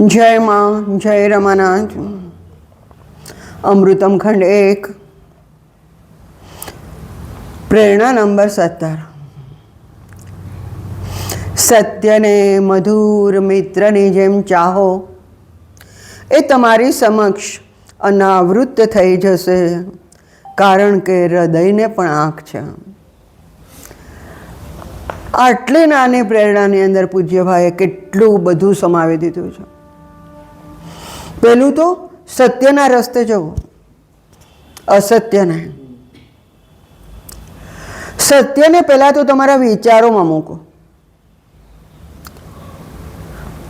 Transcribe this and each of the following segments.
जय माँ जय रमानाथ। अमृतम खंड 1 प्रेरणा नंबर 17। સત્યને મધુર મિત્રની જેમ ચાહો, એ તમારી સમક્ષ અનાવૃત થઈ જશે, કારણ કે હૃદયને પણ આંખ છે. આટલી નાની પ્રેરણાની અંદર પૂજ્યભાઈએ કેટલું બધું સમાવી દીધું છે. પહેલું તો સત્યના રસ્તે જવું, અસત્યને. સત્યને પહેલાં તો તમારા વિચારોમાં મૂકો.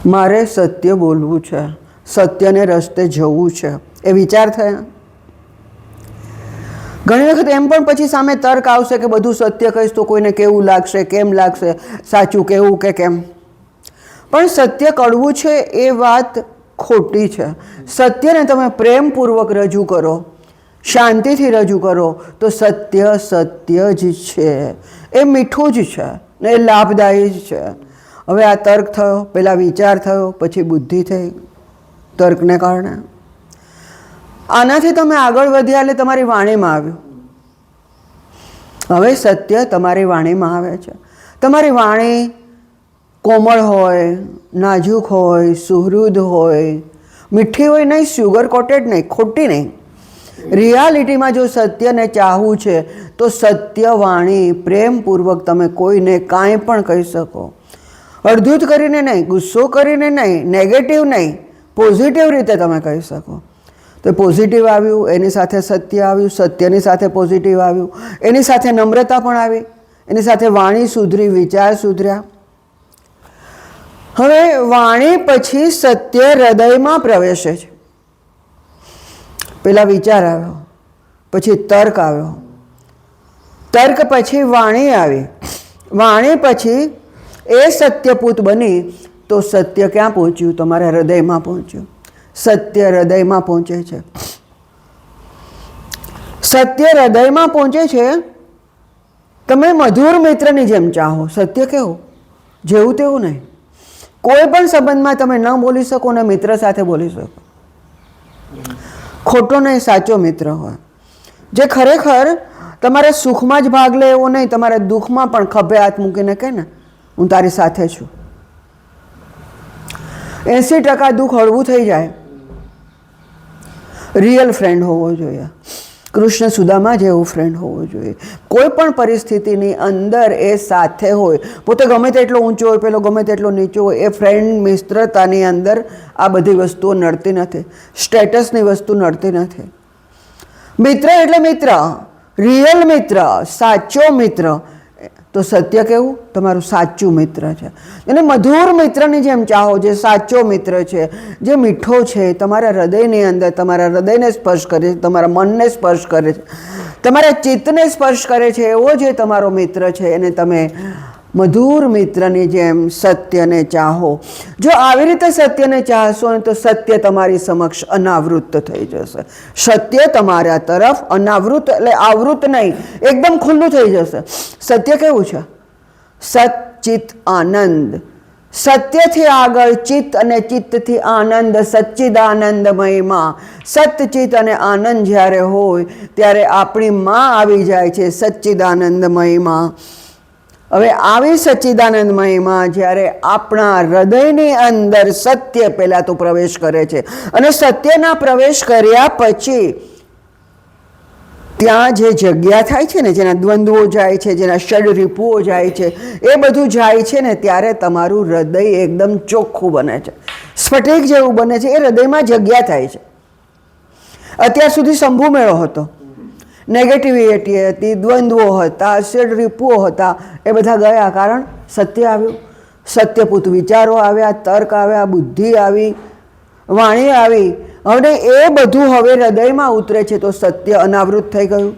મારે સત્ય બોલવું છે, સત્યને રસ્તે જવું છે, એ વિચાર થયા. ઘણી વખત એમ પણ પછી સામે તર્ક આવશે કે બધું સત્ય કહીશ તો કોઈને કેવું લાગશે, કેમ લાગશે, સાચું કેવું કે કેમ. પણ સત્ય કડવું છે એ વાત ખોટી છે. સત્યને તમે પ્રેમપૂર્વક રજૂ કરો, શાંતિથી રજૂ કરો તો સત્ય સત્ય જ છે, એ મીઠું જ છે ને એ લાભદાયી જ છે. હવે આ તર્ક થયો, પહેલાં વિચાર થયો, પછી બુદ્ધિ થઈ તર્કને કારણે. આનાથી તમે આગળ વધ્યા એટલે તમારી વાણીમાં આવ્યું. હવે સત્ય તમારી વાણીમાં આવે છે. તમારી વાણી કોમળ હોય, નાજુક હોય, સુહૃદ હોય, મીઠી હોય નહીં, શુગર કોટેડ નહીં, ખોટી નહીં. રિયાલિટીમાં જો સત્યને ચાહવું છે તો સત્ય વાણી પ્રેમપૂર્વક તમે કોઈને કાંઈ પણ કહી શકો. અડધૂત કરીને નહીં, ગુસ્સો કરીને નહીં, નેગેટિવ નહીં, પોઝિટિવ રીતે તમે કહી શકો. તો પોઝિટિવ આવ્યું, એની સાથે સત્ય આવ્યું, સત્યની સાથે પોઝિટિવ આવ્યું, એની સાથે નમ્રતા પણ આવી, એની સાથે વાણી સુધરી, વિચાર સુધર્યા. હવે વાણી પછી સત્ય હૃદયમાં પ્રવેશે છે. પેલા વિચાર આવ્યો, પછી તર્ક આવ્યો, તર્ક પછી વાણી આવી, વાણી પછી એ સત્યપૂત બની તો સત્ય ક્યાં પહોંચ્યું? તમારા હૃદયમાં પહોંચ્યું. સત્ય હૃદયમાં પહોંચે છે. સત્ય હૃદયમાં પહોંચે છે. તમે મધુર મિત્રની જેમ ચાહો. સત્ય કેવું? જેવું તેવું નહીં. કોઈ પણ સંબંધમાં તમે ન બોલી શકો ને મિત્ર સાથે બોલી શકો. ખોટો નહીં, સાચો મિત્ર હોય જે ખરેખર તમારા સુખમાં જ ભાગ લે એવો નહીં, તમારા દુઃખમાં પણ ખભે હાથ મૂકીને કહે ને હું તારી સાથે છું. 80% દુઃખ હળવું થઈ જાય. રિયલ ફ્રેન્ડ હોવો જોઈએ. કૃષ્ણ સુદામા જેવો ફ્રેન્ડ હોવો જોઈએ. કોઈ પણ પરિસ્થિતિની અંદર એ સાથે હોય. પોતે ગમે તેટલો ઊંચો હોય, પેલો ગમે તેટલો નીચો હોય, એ ફ્રેન્ડ મિત્રતાની અંદર આ બધી વસ્તુઓ નડતી નથી. સ્ટેટસની વસ્તુ નડતી નથી. મિત્ર એટલે મિત્ર, રિયલ મિત્ર, સાચો મિત્ર. તો સત્ય કેવું? તમારું સાચું મિત્ર છે. એને મધુર મિત્રની જેમ ચાહો, જે સાચો મિત્ર છે, જે મીઠો છે, તમારા હૃદયની અંદર તમારા હૃદયને સ્પર્શ કરે છે, તમારા મનને સ્પર્શ કરે છે, તમારા ચિત્તને સ્પર્શ કરે છે, એવો જે તમારો મિત્ર છે એને તમે મધુર મિત્રની જેમ સત્યને ચાહો. જો આવી રીતે સત્યને ચાહશો ને તો સત્ય તમારી સમક્ષ અનાવૃત થઈ જશે. સત્ય તમારા તરફ અનાવૃત એટલે આવૃત નહીં, એકદમ ખુલ્લું થઈ જશે. સત્ય કેવું છે? સચ્ચિત આનંદ. સત્યથી આગળ ચિત્ત અને ચિત્તથી આનંદ, સચ્ચિદાનંદમયમાં. સતચિત અને આનંદ જ્યારે હોય ત્યારે આપણી માં આવી જાય છે સચ્ચિદાનંદમયમાં. હવે આવી સચ્ચિદાનંદમયમાં જ્યારે આપણા હૃદયની અંદર સત્ય પહેલાં તો પ્રવેશ કરે છે, અને સત્યના પ્રવેશ કર્યા પછી ત્યાં જે જગ્યા થાય છે ને, જેના દ્વંદ્વો જાય છે, જેના ષડરીપુઓ જાય છે, એ બધું જાય છે ને, ત્યારે તમારું હૃદય એકદમ ચોખ્ખું બને છે, સ્ફટિક જેવું બને છે. એ હૃદયમાં જગ્યા થાય છે. અત્યાર સુધી શંભુ મેળો હતો, નેગેટિવિટી હતી, દ્વંદ્વો હતા, ષડરીપુઓ હતા, એ બધા ગયા. કારણ સત્ય આવ્યું. સત્યપૂત વિચારો આવ્યા, તર્ક આવ્યા, બુદ્ધિ આવી, વાણી આવી. હવે એ બધું હવે હૃદયમાં ઉતરે છે તો સત્ય અનાવૃત થઈ ગયું.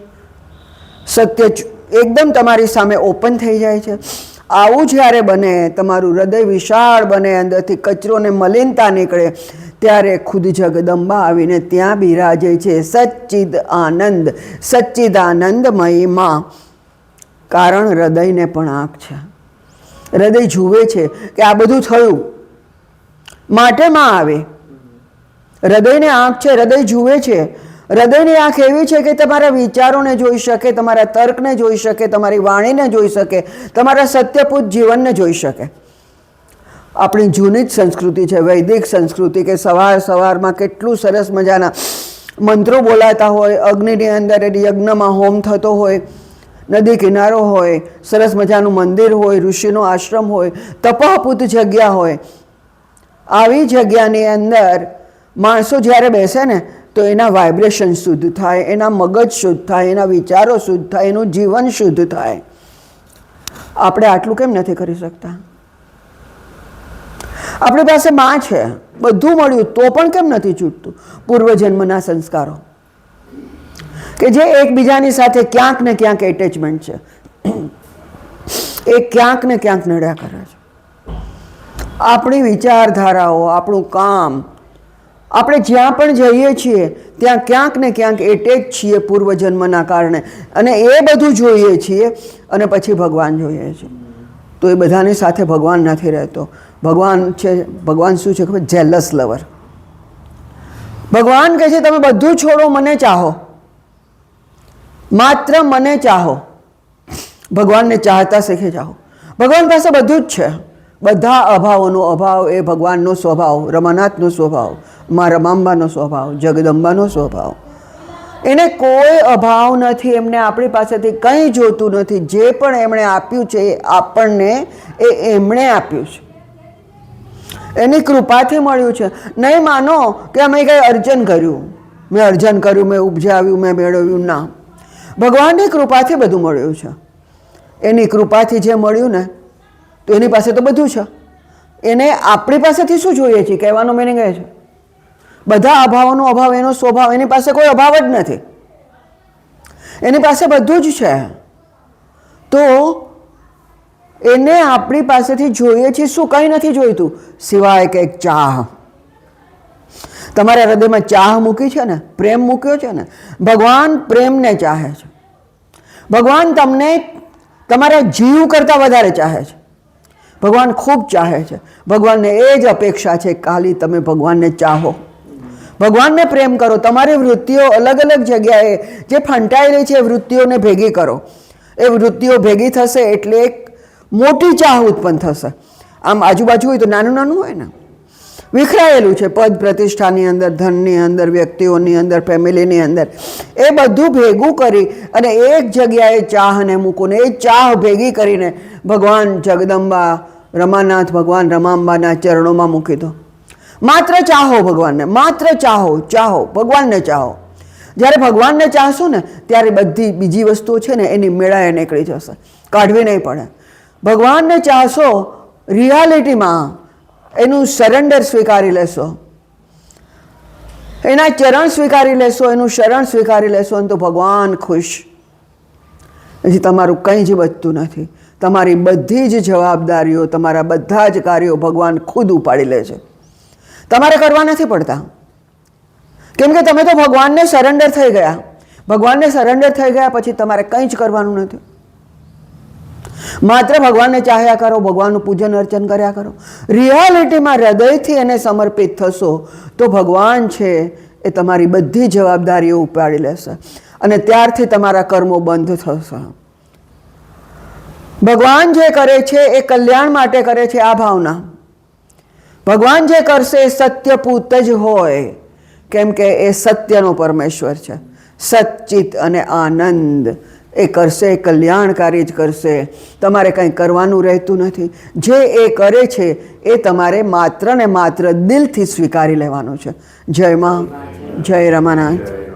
સત્ય એકદમ તમારી સામે ઓપન થઈ જાય છે. આવું જ્યારે બને, તમારું હૃદય વિશાળ બને, અંદરથી કચરો ને મલિનતા નીકળે, ત્યારે ખુદ જગદંબા આવીને ત્યાં બિરાજે છે સચ્ચિદ આનંદ, સચ્ચિદાનંદમયમાં. કારણ હૃદયને પણ આંખ છે. હૃદય જુએ છે કે આ બધું થયું, માટે માં આવે. હૃદયની આંખ છે, હૃદય જુએ છે. હૃદયની આંખ એવી છે કે તમારા વિચારોને જોઈ શકે, તમારા તર્કને જોઈ શકે, તમારી વાણીને જોઈ શકે, તમારા સત્યપૂત જીવનને જોઈ શકે. આપણી જૂની જ સંસ્કૃતિ છે, વૈદિક સંસ્કૃતિ, કે સવારમાં કેટલું સરસ મજાના મંત્રો બોલાતા હોય, અગ્નિની અંદર યજ્ઞમાં હોમ થતો હોય, નદી કિનારો હોય, સરસ મજાનું મંદિર હોય, ઋષિનો આશ્રમ હોય, તપોપૂત જગ્યા હોય. આવી જગ્યાની અંદર માણસો જ્યારે બેસે ને તો એના વાઇબ્રેશન શુદ્ધ થાય, એના મગજ શુદ્ધ થાય, એના વિચારો શુદ્ધ થાય, એનું જીવન શુદ્ધ થાય. આપણે આટલું કેમ નથી કરી શકતા? આપણી પાસે માં છે, બધું મળ્યું તો પણ કેમ નથી છૂટતું? પૂર્વજન્મના સંસ્કારો કે જે એકબીજાની સાથે ક્યાંક ને ક્યાંક એટેચમેન્ટ છે, એ ક્યાંક ને ક્યાંક નડ્યા કરે છે. આપણી વિચારધારાઓ, આપણું કામ, આપણે જ્યાં પણ જઈએ છીએ ત્યાં ક્યાંક ને ક્યાંક એટેચ છીએ પૂર્વજન્મના કારણે, અને એ બધું જોઈએ છીએ અને પછી ભગવાન જોઈએ છીએ. તો એ બધાની સાથે ભગવાન નથી રહેતો. ભગવાન છે, ભગવાન શું છે ખબર? Jealous lover. ભગવાન કહે છે તમે બધું છોડો, મને ચાહો, માત્ર મને ચાહો. ભગવાનને ચાહતા શીખી જાઓ. ભગવાન પાસે બધું જ છે. બધા અભાવોનો અભાવ એ ભગવાનનો સ્વભાવ, રમાનાથનો સ્વભાવ, મા રમાંબાનો સ્વભાવ, જગદંબાનો સ્વભાવ. એને કોઈ અભાવ નથી, એમને આપણી પાસેથી કંઈ જોતું નથી. જે પણ એમણે આપ્યું છે એ આપણને એમણે આપ્યું છે, એની કૃપાથી મળ્યું છે. નહીં માનો કે અમે કંઈ અર્જન કર્યું, મેં અર્જન કર્યું, મેં ઉપજાવ્યું, મેં મેળવ્યું. ના, ભગવાનની કૃપાથી બધું મળ્યું છે. એની કૃપાથી જે મળ્યું ને તો એની પાસે તો બધું છે. એને આપણી પાસેથી શું જોઈએ છે? કહેવાનો મિનિંગ એ છે બધા અભાવોનો અભાવ એનો સ્વભાવ. એની પાસે કોઈ અભાવ જ નથી, એની પાસે બધું જ છે. તો એને આપણી પાસેથી જોઈએ છે શું? કંઈ નથી જોઈતું સિવાય કે એક ચાહ. તમારા હૃદયમાં ચાહ મૂકી છે ને, પ્રેમ મૂક્યો છે ને. ભગવાન પ્રેમને ચાહે છે. ભગવાન તમને તમારા જીવ કરતાં વધારે ચાહે છે. ભગવાન ખૂબ ચાહે છે. ભગવાનને એ જ અપેક્ષા છે ખાલી તમે ભગવાનને ચાહો, ભગવાનને પ્રેમ કરો. તમારી વૃત્તિઓ અલગ અલગ જગ્યાએ જે ફંટાયેલી છે એ વૃત્તિઓને ભેગી કરો. એ વૃત્તિઓ ભેગી થશે એટલે એક મોટી ચાહ ઉત્પન્ન થશે. આમ આજુબાજુ હોય તો નાનું નાનું હોય ને, વિખરાયેલું છે પદ પ્રતિષ્ઠાની અંદર, ધનની અંદર, વ્યક્તિઓની અંદર, ફેમિલીની અંદર. એ બધું ભેગું કરી અને એક જગ્યાએ ચાહને મૂકો ને એ ચાહ ભેગી કરીને ભગવાન જગદંબા, રમાનાથ, ભગવાન રમાંબાના ચરણોમાં મૂકી દો. માત્ર ચાહો ભગવાનને, માત્ર ચાહો, ચાહો ભગવાનને ચાહો. જ્યારે ભગવાનને ચાહશો ને ત્યારે બધી બીજી વસ્તુઓ છે ને એની મેળાએ નીકળી જશે, કાઢવી નહીં પડે. ભગવાનને ચાહશો રિયાલિટીમાં, એનું સરેન્ડર સ્વીકારી લેશો, એના ચરણ સ્વીકારી લેશો, એનું શરણ સ્વીકારી લેશો ને તો ભગવાન ખુશ. પછી તમારું કંઈ જ બચતું નથી. તમારી બધી જ જવાબદારીઓ, તમારા બધા જ કાર્યો ભગવાન ખુદ ઉપાડી લે છે. તમારે કરવા નથી પડતા, કેમ કે તમે તો ભગવાનને સરેન્ડર થઈ ગયા. ભગવાનને સરેન્ડર થઈ ગયા પછી તમારે કંઈ જ કરવાનું નથી. માત્ર ભગવાનને ચાહ્યા કરો, ભગવાનનું પૂજન અર્ચન કર્યા કરો. રિયાલિટીમાં હૃદયથી એને સમર્પિત થશો તો ભગવાન છે એ તમારી બધી જવાબદારીઓ ઉપાડી લેશે અને ત્યારથી તમારા કર્મો બંધ થશે. ભગવાન જે કરે છે એ કલ્યાણ માટે કરે છે. આ ભાવના ભગવાન જે કરશે એ સત્યપૂત જ હોય, કેમ કે એ સત્યનો પરમેશ્વર છે. સચ્ચિત અને આનંદ એ કરશે, એ કલ્યાણકારી જ કરશે. તમારે કંઈ કરવાનું રહેતું નથી. જે એ કરે છે એ તમારે માત્ર ને માત્ર દિલથી સ્વીકારી લેવાનું છે. જય માં, જય રમાનાથ.